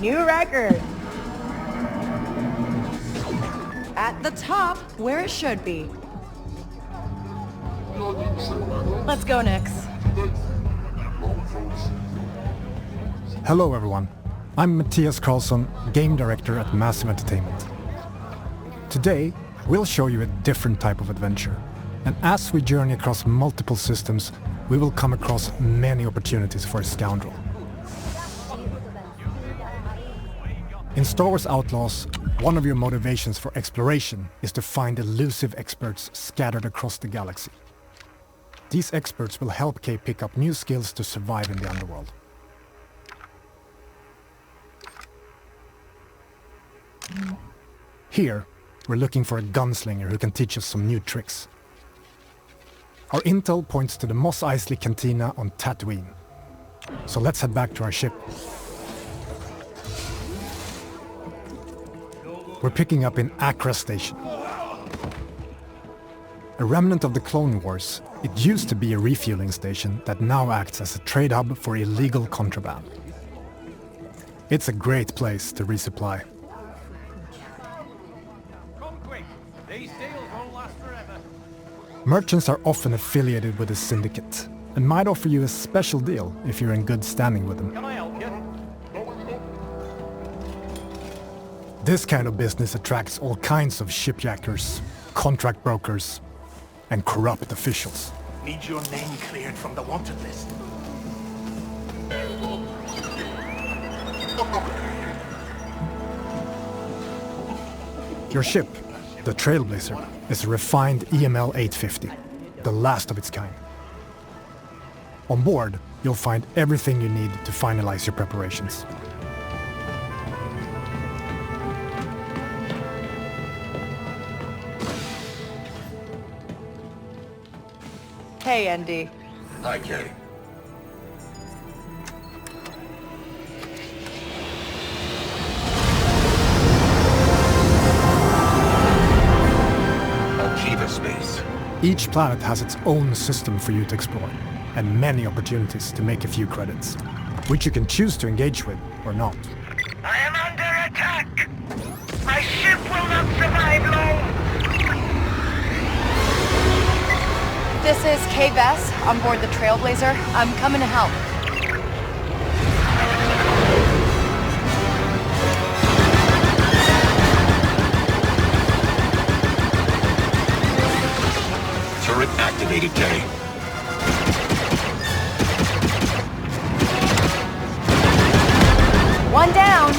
New record. At the top, where it should be. Let's go, Nix. Hello everyone, I'm Matthias Karlsson, Game Director at Massive Entertainment. Today, we'll show you a different type of adventure, and as we journey across multiple systems, we will come across many opportunities for a scoundrel. In Star Wars Outlaws, one of your motivations for exploration is to find elusive experts scattered across the galaxy. These experts will help Kay pick up new skills to survive in the underworld. Here, we're looking for a gunslinger who can teach us some new tricks. Our intel points to the Mos Eisley Cantina on Tatooine. So let's head back to our ship. We're picking up in Accra Station. A remnant of the Clone Wars, it used to be a refueling station that now acts as a trade hub for illegal contraband. It's a great place to resupply. Merchants are often affiliated with a syndicate and might offer you a special deal if you're in good standing with them. Can I help you? This kind of business attracts all kinds of shipjackers, contract brokers, and corrupt officials. Need your name cleared from the wanted list. Your ship, the Trailblazer, is a refined EML 850, the last of its kind. On board, you'll find everything you need to finalize your preparations. Hey, Andy. Hi, Kay. Space. Each planet has its own system for you to explore, and many opportunities to make a few credits, which you can choose to engage with or not. I am under attack! My ship will not survive long! This is Kay Vess on board the Trailblazer. I'm coming to help. Turret activated, Kay. One down.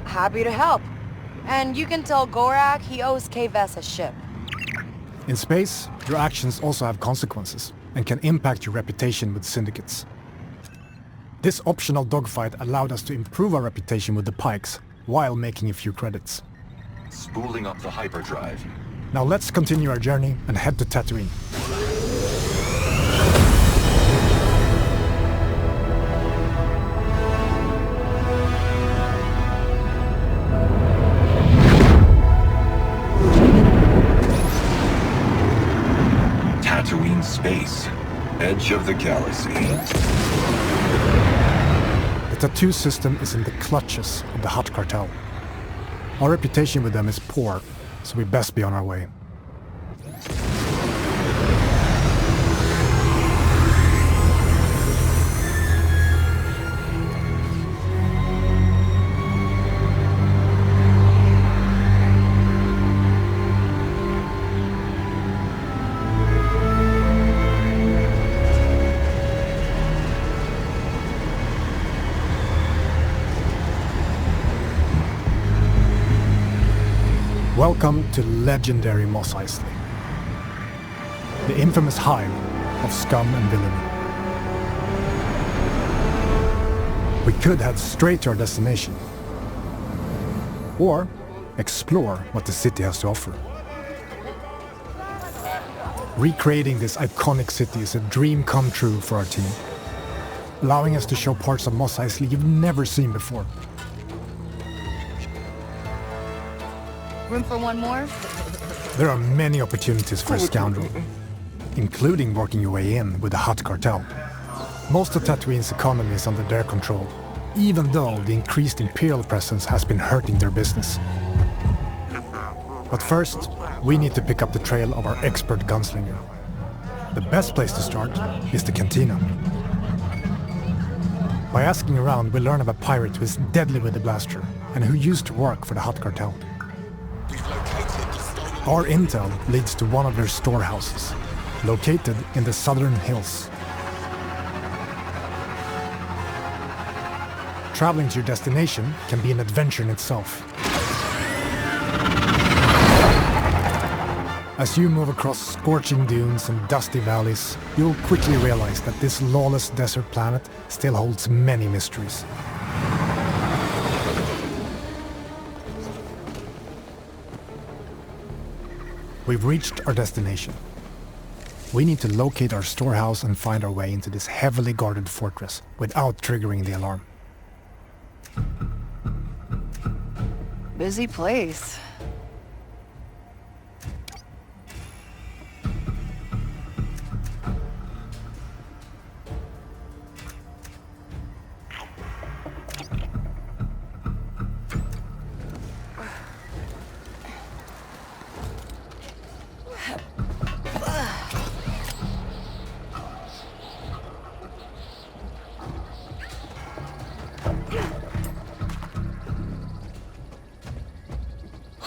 Happy to help. And you can tell Gorak he owes Kay Vess a ship. In space, your actions also have consequences and can impact your reputation with syndicates. This optional dogfight allowed us to improve our reputation with the Pikes while making a few credits. Spooling up the hyperdrive. Now let's continue our journey and head to Tatooine. Tatooine space. Edge of the galaxy. The Tattoo system is in the clutches of the Hutt cartel. Our reputation with them is poor, so we best be on our way. Welcome to legendary Mos Eisley, the infamous hive of scum and villainy. We could head straight to our destination, or explore what the city has to offer. Recreating this iconic city is a dream come true for our team, allowing us to show parts of Mos Eisley you've never seen before. Room for one more? There are many opportunities for a scoundrel, including working your way in with the Hutt cartel. Most of Tatooine's economy is under their control, even though the increased Imperial presence has been hurting their business. But first, we need to pick up the trail of our expert gunslinger. The best place to start is the cantina. By asking around, we learn of a pirate who is deadly with the blaster and who used to work for the Hutt cartel. Our intel leads to one of their storehouses, located in the southern hills. Traveling to your destination can be an adventure in itself. As you move across scorching dunes and dusty valleys, you'll quickly realize that this lawless desert planet still holds many mysteries. We've reached our destination. We need to locate our storehouse and find our way into this heavily guarded fortress without triggering the alarm. Busy place.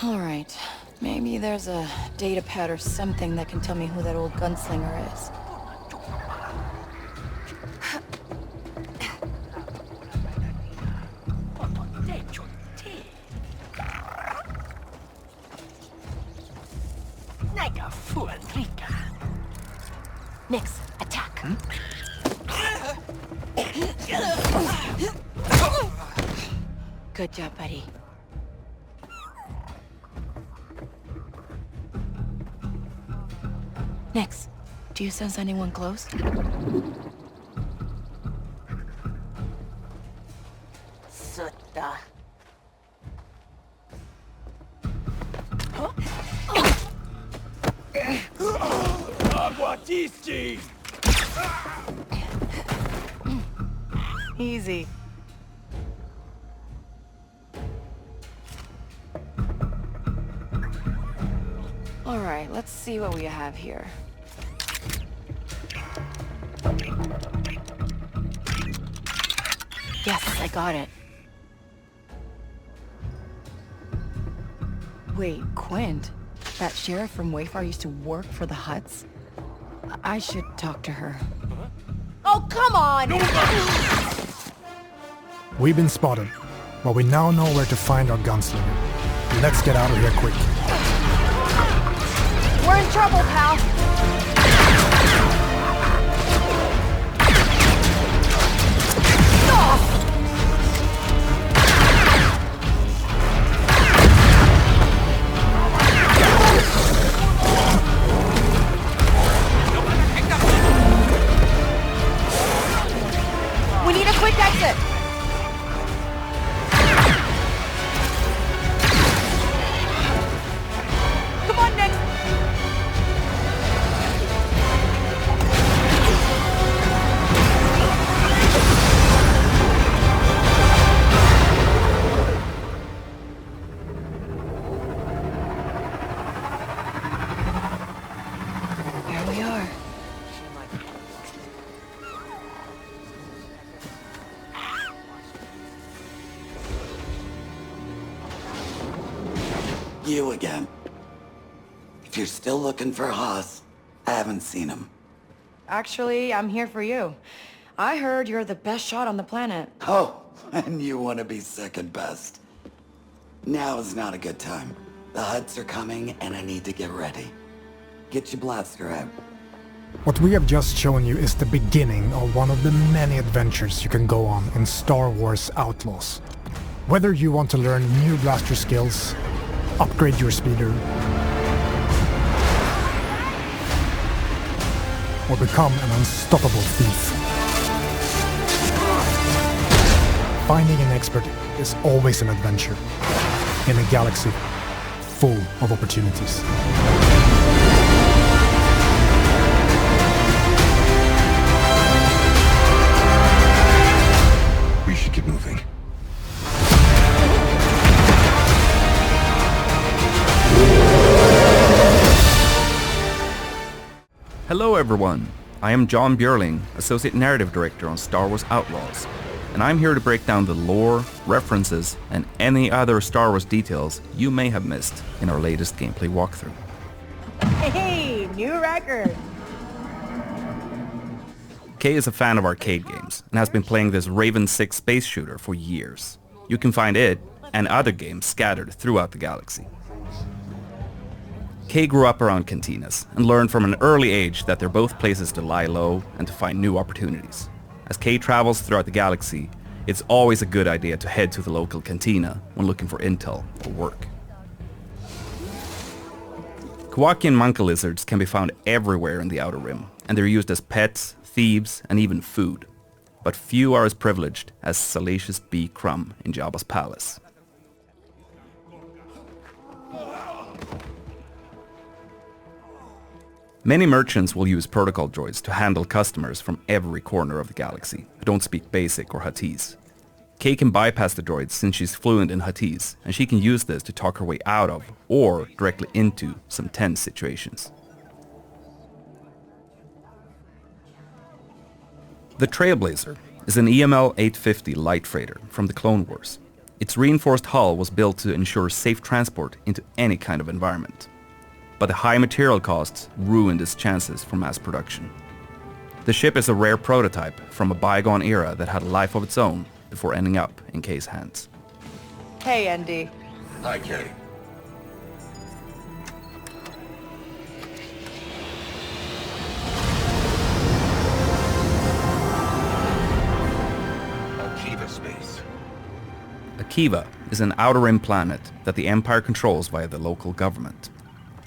All right, maybe there's a data pad or something that can tell me who that old gunslinger is. Nix, attack. Good job, buddy. Nix, do you sense anyone close? Sutta. Easy. All right, let's see what we have here. Yes, I got it. Wait, Quint? That sheriff from Wayfar used to work for the Hutts? I should talk to her. Oh, come on! We've been spotted, but we now know where to find our gunslinger. Let's get out of here quick. We're in trouble, pal. We need a quick exit. Come on, Nick. Here we are. You again. If you're still looking for Haas, I haven't seen him. Actually, I'm here for you. I heard you're the best shot on the planet. Oh, and you want to be second best. Now is not a good time. The Hutts are coming, and I need to get ready. Get your blaster out. What we have just shown you is the beginning of one of the many adventures you can go on in Star Wars Outlaws. Whether you want to learn new blaster skills, upgrade your speeder, or become an unstoppable thief. Finding an expert is always an adventure in a galaxy full of opportunities. We should get moving. Hello everyone, I am John Björling, Associate Narrative Director on Star Wars Outlaws, and I'm here to break down the lore, references, and any other Star Wars details you may have missed in our latest gameplay walkthrough. Hey, new record. Kay is a fan of arcade games and has been playing this Raven 6 space shooter for years. You can find it and other games scattered throughout the galaxy. Kay grew up around cantinas and learned from an early age that they're both places to lie low and to find new opportunities. As Kay travels throughout the galaxy, it's always a good idea to head to the local cantina when looking for intel or work. Kowakian Monka lizards can be found everywhere in the Outer Rim, and they're used as pets, thieves, and even food. But few are as privileged as Salacious B. Crumb in Jabba's palace. Many merchants will use protocol droids to handle customers from every corner of the galaxy who don't speak Basic or Huttese. Kay can bypass the droids since she's fluent in Huttese, and she can use this to talk her way out of, or directly into, some tense situations. The Trailblazer is an EML 850 light freighter from the Clone Wars. Its reinforced hull was built to ensure safe transport into any kind of environment. But the high material costs ruined its chances for mass production. The ship is a rare prototype from a bygone era that had a life of its own before ending up in Kay's hands. Hey, Andy. Hi, Kay. Akiva space. Akiva is an Outer Rim planet that the Empire controls via the local government.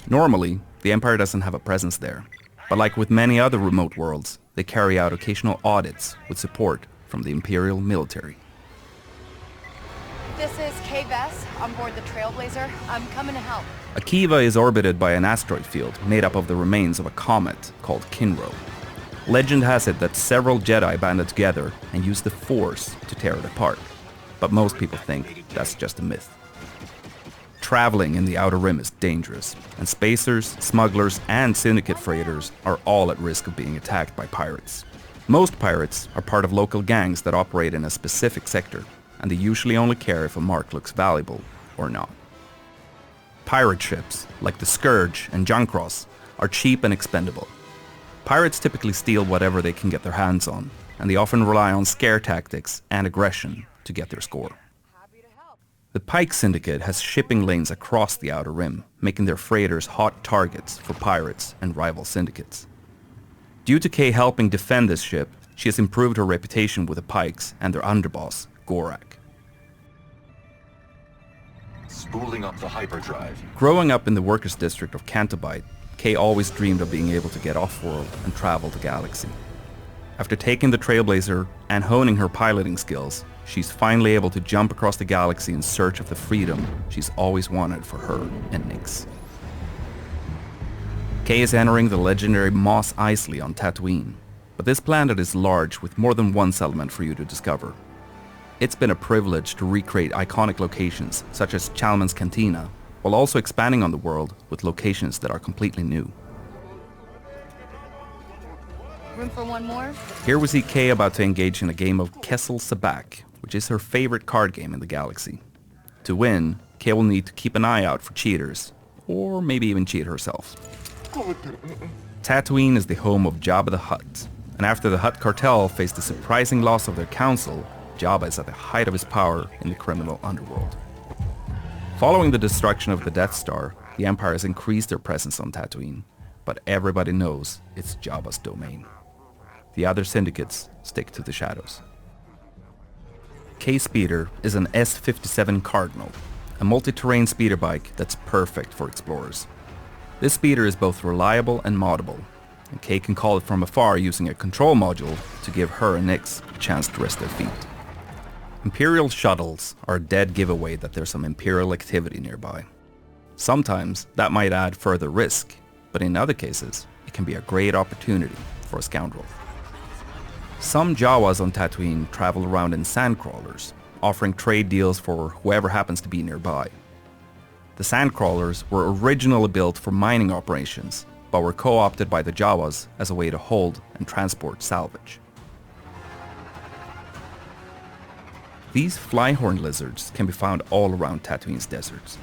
Normally, the Empire doesn't have a presence there, but like with many other remote worlds, they carry out occasional audits with support from the Imperial military. This is Kay Vess on board the Trailblazer. I'm coming to help. Akiva is orbited by an asteroid field made up of the remains of a comet called Kinro. Legend has it that several Jedi banded together and used the Force to tear it apart, but most people think that's just a myth. Traveling in the Outer Rim is dangerous, and spacers, smugglers, and syndicate freighters are all at risk of being attacked by pirates. Most pirates are part of local gangs that operate in a specific sector, and they usually only care if a mark looks valuable or not. Pirate ships, like the Scourge and Junkross, are cheap and expendable. Pirates typically steal whatever they can get their hands on, and they often rely on scare tactics and aggression to get their score. The Pike Syndicate has shipping lanes across the Outer Rim, making their freighters hot targets for pirates and rival syndicates. Due to Kay helping defend this ship, she has improved her reputation with the Pikes and their underboss, Gorak. Spooling up the hyperdrive. Growing up in the workers' district of Cantabite, Kay always dreamed of being able to get off-world and travel the galaxy. After taking the Trailblazer and honing her piloting skills, she's finally able to jump across the galaxy in search of the freedom she's always wanted for her and Nix. Kay is entering the legendary Mos Eisley on Tatooine, but this planet is large with more than one settlement for you to discover. It's been a privilege to recreate iconic locations such as Chalmun's Cantina, while also expanding on the world with locations that are completely new. Room for one more? Here we see Kay about to engage in a game of Kessel Sabak, which is her favorite card game in the galaxy. To win, Kay will need to keep an eye out for cheaters, or maybe even cheat herself. Tatooine is the home of Jabba the Hutt, and after the Hutt cartel faced the surprising loss of their council, Jabba is at the height of his power in the criminal underworld. Following the destruction of the Death Star, the Empire has increased their presence on Tatooine, but everybody knows it's Jabba's domain. The other syndicates stick to the shadows. K-Speeder is an S57 Cardinal, a multi-terrain speeder bike that's perfect for explorers. This speeder is both reliable and moddable. and Kay can call it from afar using a control module to give her and Nix a chance to rest their feet. Imperial shuttles are a dead giveaway that there's some Imperial activity nearby. Sometimes that might add further risk, but in other cases, it can be a great opportunity for a scoundrel. Some Jawas on Tatooine travel around in sandcrawlers, offering trade deals for whoever happens to be nearby. The sandcrawlers were originally built for mining operations, but were co-opted by the Jawas as a way to hold and transport salvage. These flyhorn lizards can be found all around Tatooine's deserts.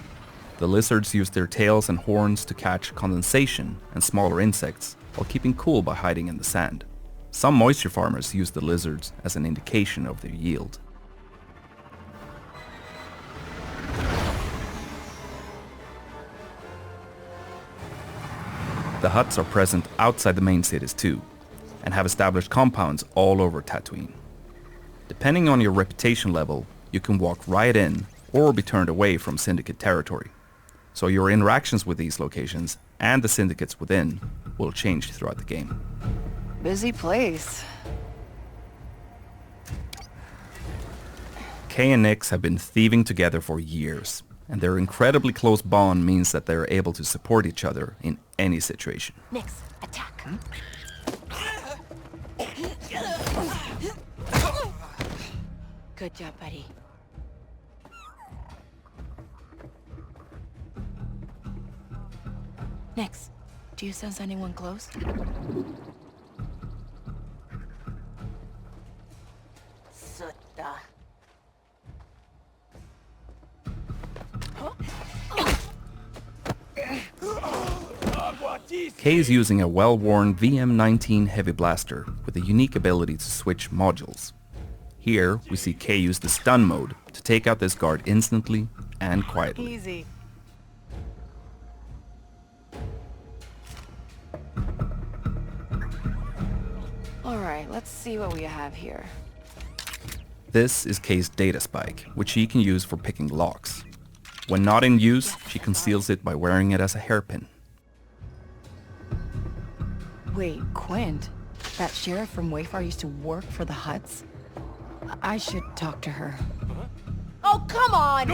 The lizards use their tails and horns to catch condensation and smaller insects while keeping cool by hiding in the sand. Some moisture farmers use the lizards as an indication of their yield. The huts are present outside the main cities too, and have established compounds all over Tatooine. Depending on your reputation level, you can walk right in or be turned away from Syndicate territory. So your interactions with these locations and the syndicates within will change throughout the game. Busy place. Kay and Nix have been thieving together for years, and their incredibly close bond means that they are able to support each other in any situation. Nix, attack. Good job, buddy. Nix, do you sense anyone close? Sutta. Kay is using a well-worn VM-19 heavy blaster with a unique ability to switch modules. Here, we see Kay use the stun mode to take out this guard instantly and quietly. Easy. Alright, let's see what we have here. This is Kay's data spike, which she can use for picking locks. When not in use, she conceals it by wearing it as a hairpin. Wait, Quint? That sheriff from Wayfar used to work for the Hutts? I should talk to her. Oh, come on!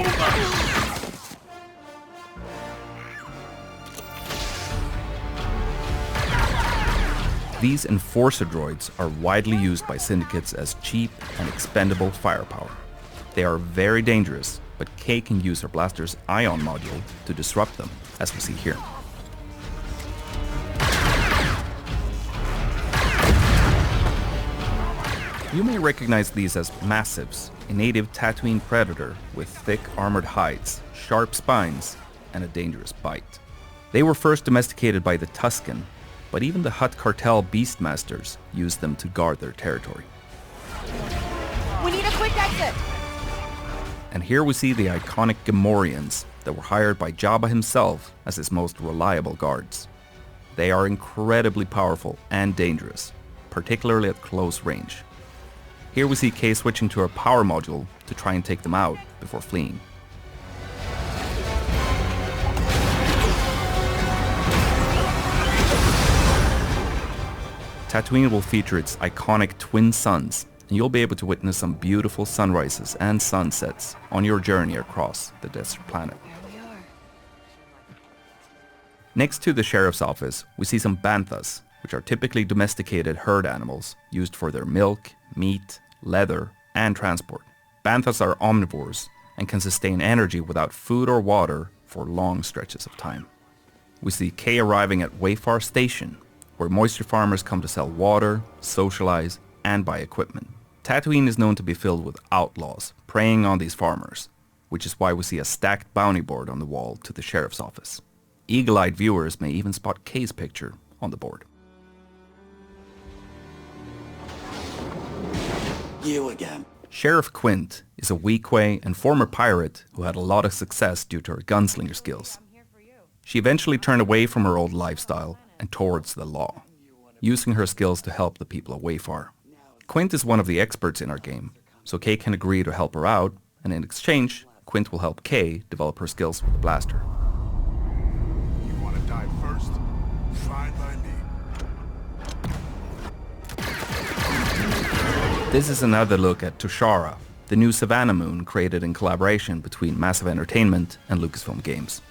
These Enforcer droids are widely used by syndicates as cheap and expendable firepower. They are very dangerous, but Kay can use her blaster's ion module to disrupt them, as we see here. You may recognize these as Massives, a native Tatooine predator with thick armored hides, sharp spines, and a dangerous bite. They were first domesticated by the Tusken, but even the Hutt cartel Beastmasters used them to guard their territory. We need a quick exit! And here we see the iconic Gamorreans that were hired by Jabba himself as his most reliable guards. They are incredibly powerful and dangerous, particularly at close range. Here we see Kay switching to her power module to try and take them out before fleeing. Tatooine will feature its iconic twin suns, and you'll be able to witness some beautiful sunrises and sunsets on your journey across the desert planet. There we are. Next to the sheriff's office, we see some banthas, which are typically domesticated herd animals used for their milk, meat, leather, and transport. Banthas are omnivores and can sustain energy without food or water for long stretches of time. We see Kay arriving at Wayfar Station, where moisture farmers come to sell water, socialize, and buy equipment. Tatooine is known to be filled with outlaws preying on these farmers, which is why we see a stacked bounty board on the wall to the sheriff's office. Eagle-eyed viewers may even spot Kay's picture on the board. You again. Sheriff Quint is a Weequay and former pirate who had a lot of success due to her gunslinger skills. She eventually turned away from her old lifestyle and towards the law, using her skills to help the people of Wayfar. Quint is one of the experts in our game, so Kay can agree to help her out, and in exchange, Quint will help Kay develop her skills with the blaster. You want to die first? Fine by me. This is another look at Tushara, the new Savannah moon created in collaboration between Massive Entertainment and Lucasfilm Games.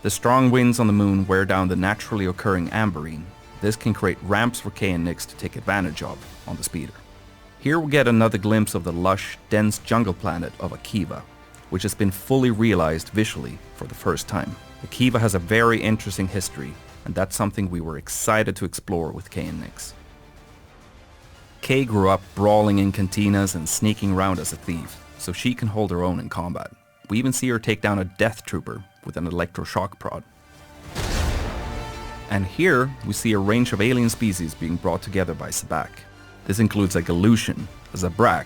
The strong winds on the moon wear down the naturally occurring amberine. This can create ramps for Kay and Nyx to take advantage of on the speeder. Here we get another glimpse of the lush, dense jungle planet of Akiva, which has been fully realized visually for the first time. Akiva has a very interesting history, and that's something we were excited to explore with Kay and Nyx. Kay grew up brawling in cantinas and sneaking around as a thief, so she can hold her own in combat. We even see her take down a death trooper with an electroshock prod. And here we see a range of alien species being brought together by Sabak. This includes a Galushan, a Zabrak,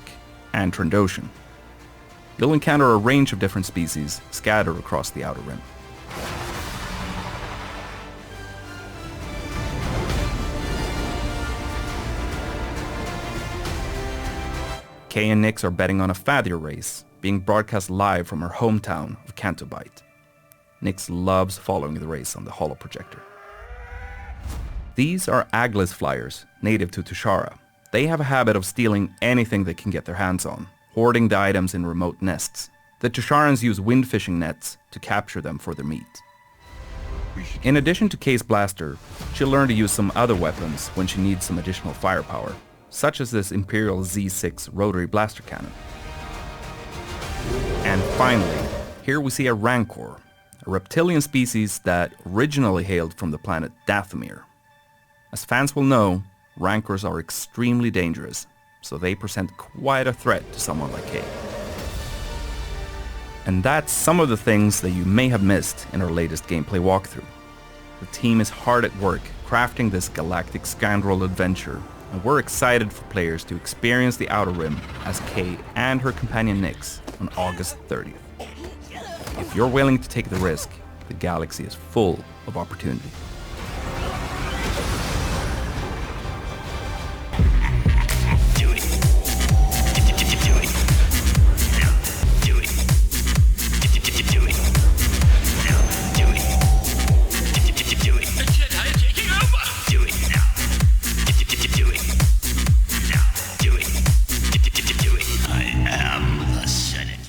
and Trandoshan. You'll encounter a range of different species scattered across the Outer Rim. Kay and Nyx are betting on a Fadir race, being broadcast live from her hometown of Cantobite. Nyx loves following the race on the holoprojector. These are Aglis flyers, native to Tushara. They have a habit of stealing anything they can get their hands on, hoarding the items in remote nests. The Tusharans use wind fishing nets to capture them for their meat. In addition to Kay's blaster, she'll learn to use some other weapons when she needs some additional firepower, such as this Imperial Z6 rotary blaster cannon. And finally, here we see a Rancor, a reptilian species that originally hailed from the planet Dathomir. As fans will know, Rancors are extremely dangerous, so they present quite a threat to someone like Kay. And that's some of the things that you may have missed in our latest gameplay walkthrough. The team is hard at work crafting this galactic scoundrel adventure, and we're excited for players to experience the Outer Rim as Kay and her companion Nyx on August 30th. If you're willing to take the risk, the galaxy is full of opportunity.